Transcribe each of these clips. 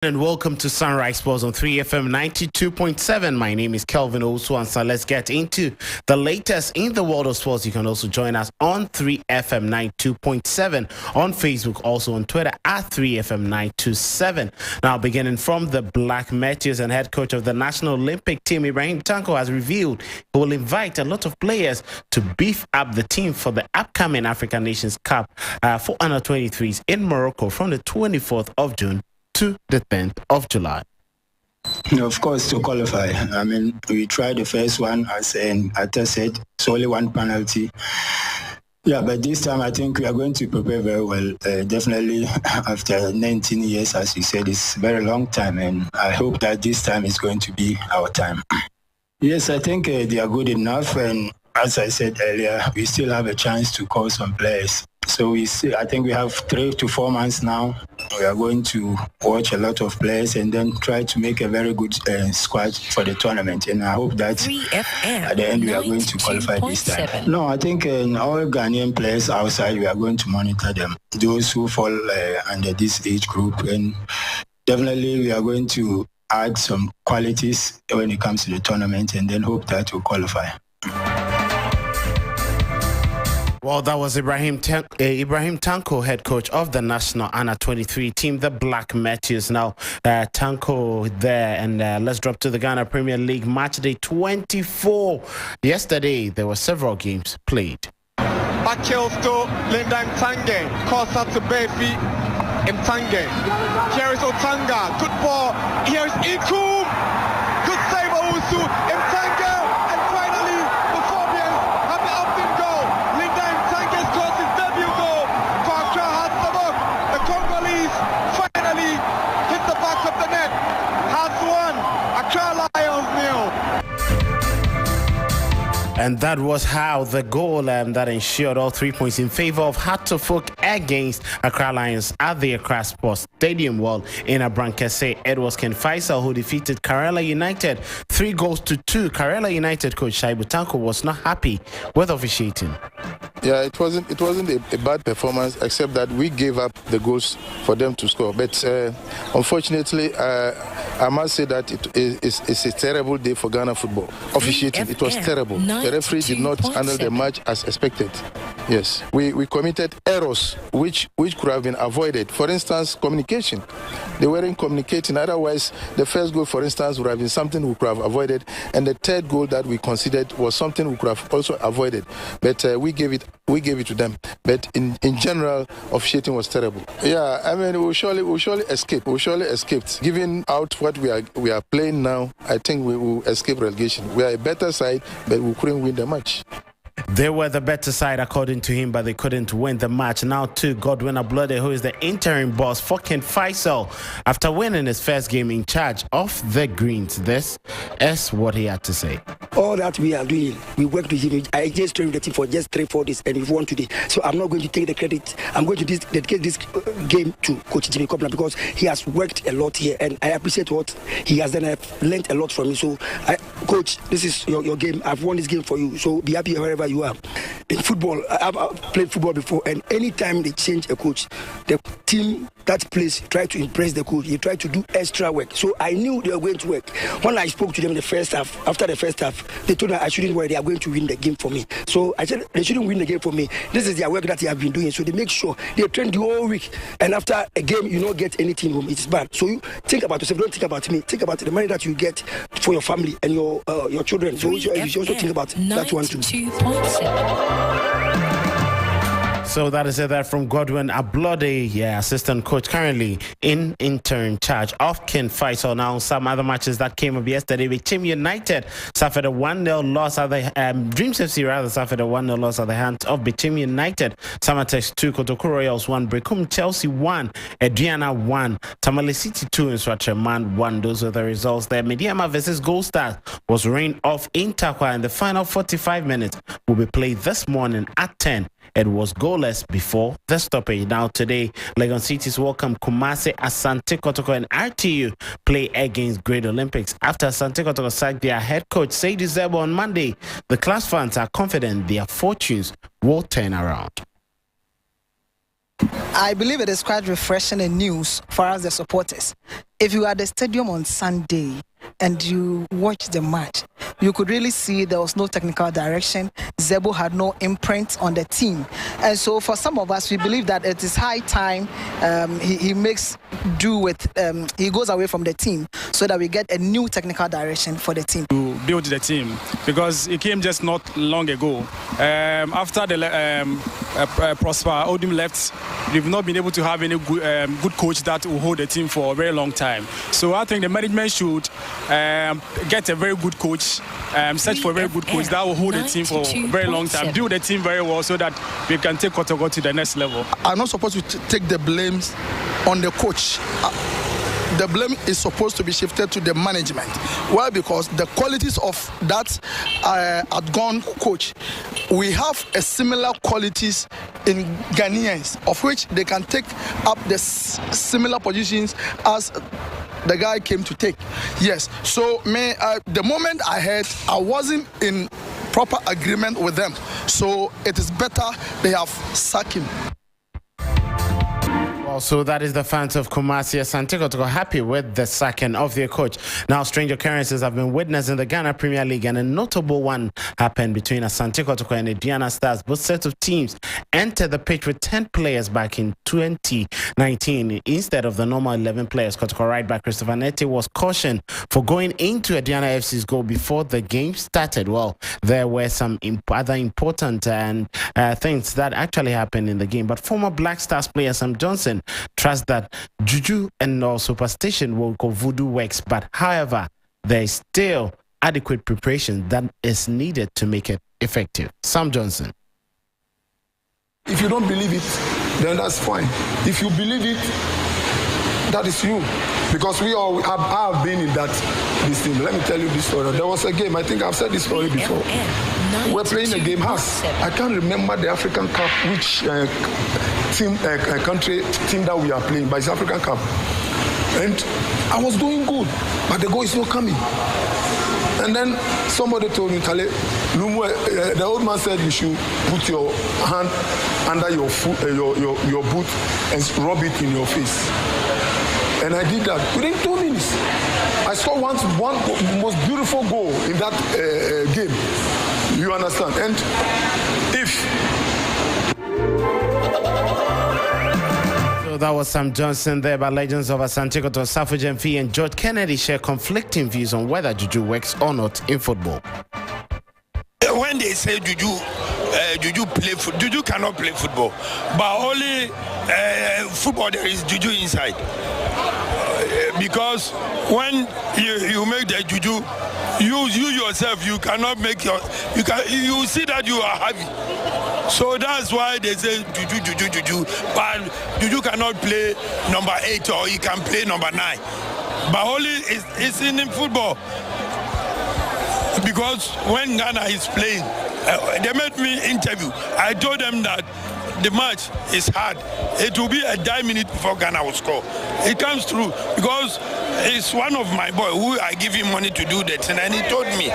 And welcome to Sunrise Sports on 3FM 92.7. My name is Kelvin Owusu Ansah. Let's get into the latest in the world of sports. You can also join us on 3FM 92.7 on Facebook, also on Twitter at 3FM 927. Now, beginning from the Black Meteors, and head coach of the National Olympic team, Ibrahim Tanko, has revealed he will invite a lot of players to beef up the team for the upcoming African Nations Cup for under 23s in Morocco from the 24th of June to the 10th of July. Of course, to qualify. I mean, we tried the first one, as Atta said, it's only one penalty. Yeah, but this time I think we are going to prepare very well. Definitely after 19 years, as you said, it's a very long time, and I hope that this time is going to be our time. Yes, I think they are good enough, and as I said earlier, we still have a chance to call some players. So I think we have 3 to 4 months now. We are going to watch a lot of players and then try to make a very good squad for the tournament. And I hope that at the end we are going to qualify this time. No, I think all Ghanaian players outside, we are going to monitor them. Those who fall under this age group. And definitely we are going to add some qualities when it comes to the tournament and then hope that we'll qualify. Well, that was Ibrahim Tanko, head coach of the national Under 23 team, the Black Meteors. Now, Tanko there, and let's drop to the Ghana Premier League match day 24. Yesterday, there were several games played. Bakills to Linda Mtange, Kosa to Befi Mtange. Here is Otanga, good ball. Here is Ikum, good save Owusu Mtange. And that was how the goal that ensured all 3 points in favor of Hatofuk against Accra Lions at the Accra Sports Stadium. Well, in Abrankese, it was Ken Faisal who defeated Karela United 3-2. Karela United coach Shaibu Tanko was not happy with officiating. Yeah, it wasn't a bad performance, except that we gave up the goals for them to score. But unfortunately, I must say that it's a terrible day for Ghana football. Officiating, it was terrible. The referee did not handle the match as expected. Yes, we committed errors which could have been avoided. For instance, communication. They weren't communicating. Otherwise, the first goal, for instance, would have been something we could have avoided. And the third goal that we considered was something we could have also avoided. But we gave it to them. But in general, officiating was terrible. Yeah, I mean, we'll surely escape. We'll surely escape. Giving out what we are playing now, I think we will escape relegation. We are a better side, but we couldn't win the match. They were the better side according to him, but they couldn't win the match. Now to Godwin Ablode, who is the interim boss for Ken Faisal, after winning his first game in charge of the Greens. This is what he had to say. All that we are doing, we work with him. I just trained the team for just 3-4 days, and we've won today. So I'm not going to take the credit. I'm going to dedicate this game to Coach Jimmy Kopla because he has worked a lot here, and I appreciate what he has done. I've learned a lot from him. So, Coach, this is your game. I've won this game for you. So be happy wherever you are. In football, I've played football before, and anytime they change a coach, the team that plays try to impress the coach. They try to do extra work. So I knew they were going to work. When I spoke to them in the first half, after the first half, they told me I shouldn't worry. They are going to win the game for me. So I said they shouldn't win the game for me. This is their work that they have been doing. So they make sure they train the whole week. And after a game, you don't get anything home. It's bad. So you think about yourself. Don't think about me. Think about the money that you get for your family and your children. So you should also think about that one too. 92.7. So that is it from Godwin Ablode, assistant coach currently in intern charge of Ken Faisal. Now, some other matches that came up yesterday with Team United suffered a 1-0 loss at the Dreams FC rather suffered a 1-0 loss at the hands of Team United. Samatex 2, Kotoko Royals 1, Brecum Chelsea 1, Adriana 1, Tamale City 2, and Swatreman 1. Those were the results there. Mediama versus Gold Stars was rained off in Takwa, and the final 45 minutes will be played this morning at 10. It was goalless before the stoppage. Now today, Legon City's welcome Kumasi, Asante Kotoko and RTU play against Great Olympics. After Asante Kotoko sacked their head coach Seydou Zebo on Monday, the class fans are confident their fortunes will turn around. I believe it is quite refreshing and news for us, the supporters. If you are at the stadium on Sunday and you watch the match, you could really see there was no technical direction. Zebo had no imprint on the team. And so for some of us, we believe that it is high time he makes do with, he goes away from the team so that we get a new technical direction for the team. To build the team, because it came just not long ago. After the Prosper Odim left, we've not been able to have any good coach that will hold the team for a very long time. So I think the management should get a very good coach, search for a very good coach that will hold the team for a very long time, build the team very well so that we can take Kotogo to the next level. I'm not supposed to take the blames on the coach. The blame is supposed to be shifted to the management. Why? Because the qualities of that outgone coach, we have a similar qualities in Ghanaians, of which they can take up the similar positions as the guy came to take. Yes. So the moment I heard, I wasn't in proper agreement with them. So it is better they have sacked him. So that is the fans of Kumasi Asante Kotoko happy with the sacking of their coach. Now, strange occurrences have been witnessed in the Ghana Premier League, and a notable one happened between Asante Kotoko and the Diana Stars. Both sets of teams entered the pitch with 10 players back in 2019 instead of the normal 11 players. Kotoko right back Christopher Nete was cautioned for going into a Diana FC's goal before the game started. Well, there were some other important things that actually happened in the game, but former Black Stars player Sam Johnson trusts that juju and superstition will go voodoo works, but however, there is still adequate preparation that is needed to make it effective. Sam Johnson. If you don't believe it, then that's fine. If you believe it, that is you. Because we all have been in this team. Let me tell you this story. There was a game, I think I've said this story before. We're playing a game, I can't remember the African Cup, which country team that we are playing, but it's African Cup. And I was doing good, but the goal is not coming. And then somebody told me, Tale, the old man said you should put your hand under your foot, your boot and rub it in your face. And I did that within 2 minutes. I scored one most beautiful goal in that game. You understand? And So that was Sam Johnson there by legends of Asante Kotoko, Safo Jemfi and George Kennedy share conflicting views on whether juju works or not in football. When they say juju cannot play football, but only football there is juju inside. Because when you make the juju, you yourself, you cannot make you see that you are heavy. So that's why they say juju. But juju cannot play number 8 or he can play number 9. But only it's in football. Because when Ghana is playing, they made me interview. I told them that the match is hard. It will be a 10 minutes before Ghana will score. It comes through because it's one of my boys who I give him money to do that, and he told me.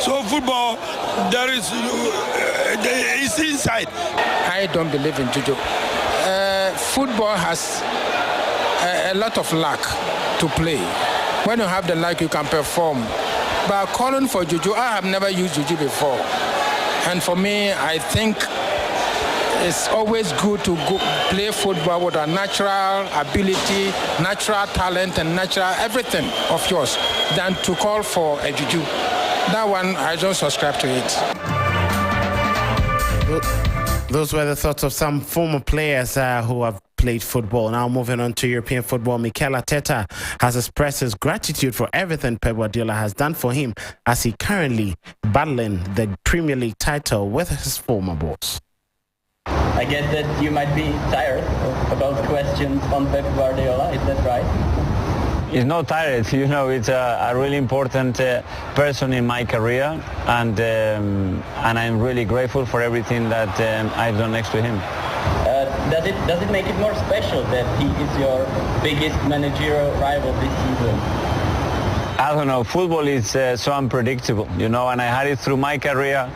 So football, there is it's inside. I don't believe in juju. Football has a lot of luck to play. When you have the luck, you can perform. But calling for juju, I have never used juju before. And for me, I think it's always good to go play football with a natural ability, natural talent, and natural everything of yours than to call for a juju. That one, I don't subscribe to it. Those were the thoughts of some former players who have played football. Now moving on to European football, Mikel Arteta has expressed his gratitude for everything Pep Guardiola has done for him as he currently battling the Premier League title with his former boss. I get that you might be tired about questions on Pep Guardiola, is that right? It's not tired, you know, it's a really important person in my career, and I'm really grateful for everything that I've done next to him. Does it make it more special that he is your biggest managerial rival this season? I don't know, football is so unpredictable, you know, and I had it through my career.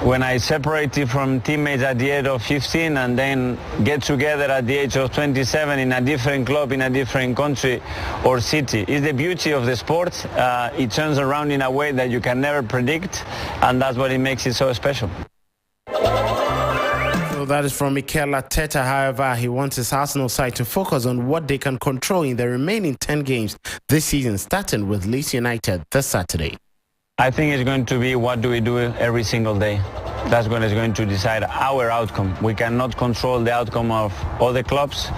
when I separated from teammates at the age of 15 and then get together at the age of 27 in a different club, in a different country or city. It's the beauty of the sport. It turns around in a way that you can never predict, and that's what it makes it so special. So that is from Mikel Arteta. However, he wants his Arsenal side to focus on what they can control in the remaining 10 games this season, starting with Leeds United this Saturday. I think it's going to be what do we do every single day. That's what is going to decide our outcome. We cannot control the outcome of other clubs.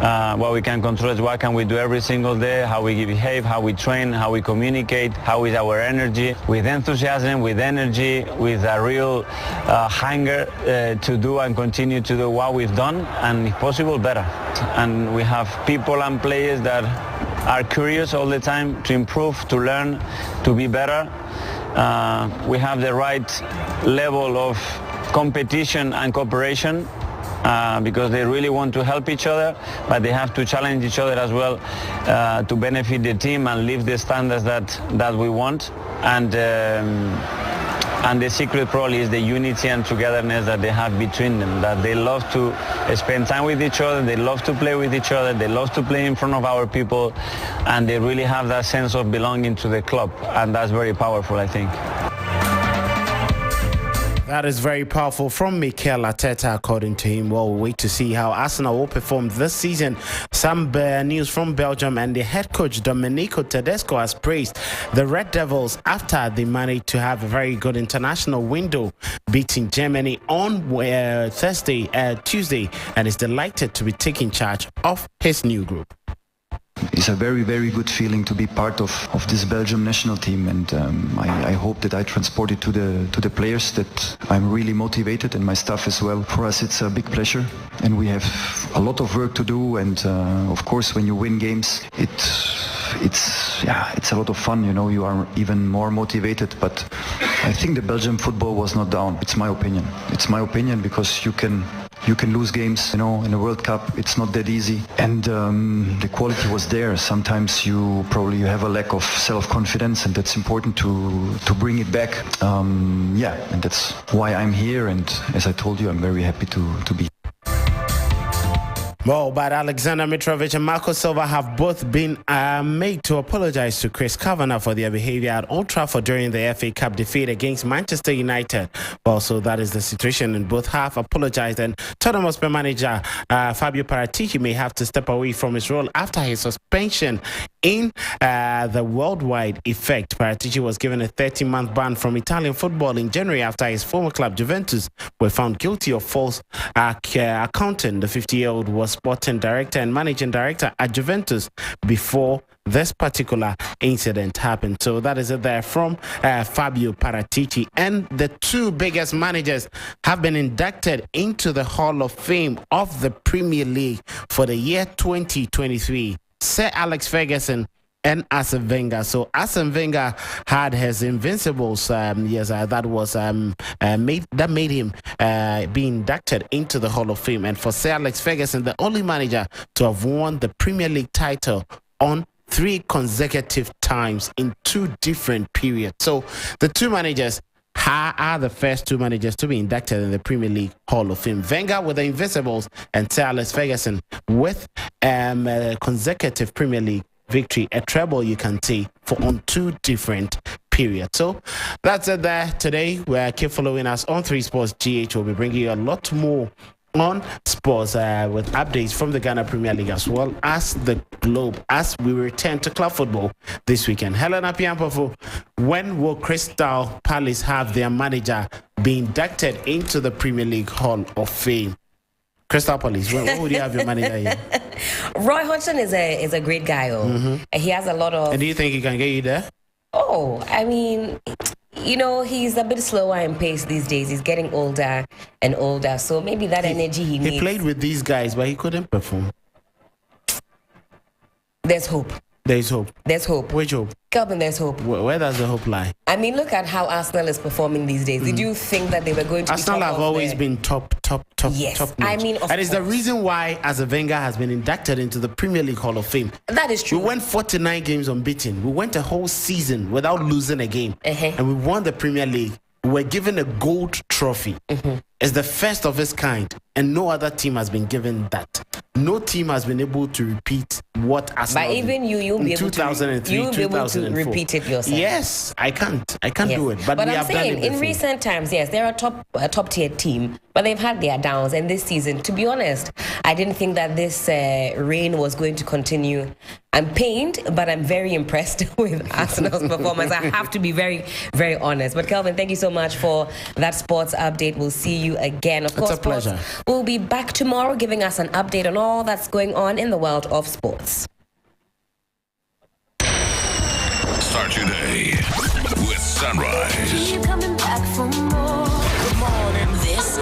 What we can control is what can we do every single day, how we behave, how we train, how we communicate, how is our energy, with enthusiasm, with energy, with a real hunger to do and continue to do what we've done, and if possible, better. And we have people and players that are curious all the time to improve, to learn, to be better. We have the right level of competition and cooperation because they really want to help each other, but they have to challenge each other as well to benefit the team and live the standards that we want. And the secret probably is the unity and togetherness that they have between them, that they love to spend time with each other, they love to play with each other, they love to play in front of our people, and they really have that sense of belonging to the club, and that's very powerful, I think. That is very powerful from Mikel Arteta, according to him. Well, we'll wait to see how Arsenal will perform this season. Some news from Belgium, and the head coach Domenico Tedesco has praised the Red Devils after they managed to have a very good international window, beating Germany on Tuesday, and is delighted to be taking charge of his new group. It's a very, very good feeling to be part of this Belgium national team, and I hope that I transport it to the players that I'm really motivated, and my staff as well. For us, it's a big pleasure, and we have a lot of work to do. And of course, when you win games, it's a lot of fun. You know, you are even more motivated. But I think the Belgian football was not down. It's my opinion. It's my opinion because you can lose games, you know, in a World Cup. It's not that easy, and the quality was there. Sometimes you have a lack of self-confidence, and that's important to bring it back. And that's why I'm here, and as I told you, I'm very happy to be. Well, but Alexander Mitrovic and Marco Silva have both been made to apologize to Chris Kavanagh for their behavior at Old Trafford during the FA Cup defeat against Manchester United. Well, so that is the situation, and both have apologized. And Tottenham Hotspur manager Fabio Paratici may have to step away from his role after his suspension in the worldwide effect. Paratici was given a 13-month ban from Italian football in January after his former club Juventus were found guilty of false accounting. The 50-year-old was sporting director and managing director at Juventus before this particular incident happened. So that is it there from Fabio Paratici. And the two biggest managers have been inducted into the Hall of Fame of the Premier League for the year 2023. Sir Alex Ferguson and Arsene Wenger. So Arsene Wenger had his invincibles. That made him be inducted into the Hall of Fame. And for Sir Alex Ferguson, the only manager to have won the Premier League title on 3 consecutive times in 2 different periods. So the two managers are the first 2 managers to be inducted in the Premier League Hall of Fame. Wenger with the Invincibles, and Sir Alex Ferguson with a consecutive Premier League victory, a treble you can say, for on 2 different periods. So that's it there today. We'll keep following us on 3 Sports GH. We'll be bringing you a lot more on sports with updates from the Ghana Premier League as well as the globe as we return to club football this weekend. Helena Piampofo, when will Crystal Palace have their manager be inducted into the Premier League Hall of Fame? Crystal Palace, when would you have your manager here? Roy Hodgson is a great guy. He has a lot of... And do you think he can get you there? Oh, I mean... You know, he's a bit slower in pace these days. He's getting older and older. So maybe that energy he needs. He played with these guys, but he couldn't perform. There's hope. There's hope. There's hope. Which hope? Kelvin, there's hope. Where does the hope lie? I mean, look at how Arsenal is performing these days. Did you think that they were going to Arsenal be top have always been top yes, notch. I mean, and it's the reason why Arsene Wenger has been inducted into the Premier League Hall of Fame. That is true. We went 49 games unbeaten. We went a whole season without losing a game. And we won the Premier League we're given a gold trophy. It's the first of its kind, and no other team has been given that. No team has been able to repeat what Arsenal But even you'll be able 2003, you'll be able to 2004. repeat it yourself. Yes, I can't Yes. do it. But we I'm have done saying it in before. recent times, yes, they're a top tier team, but they've had their downs. And this season, to be honest, I didn't think that this reign was going to continue. I'm pained, but I'm very impressed with Arsenal's performance. I have to be very, very honest. But Kelvin, thank you so much for that sports update. We'll see you again. Of course, it's a pleasure. We'll be back tomorrow giving us an update on all that's going on in the world of sports. Start your day with Sunrise.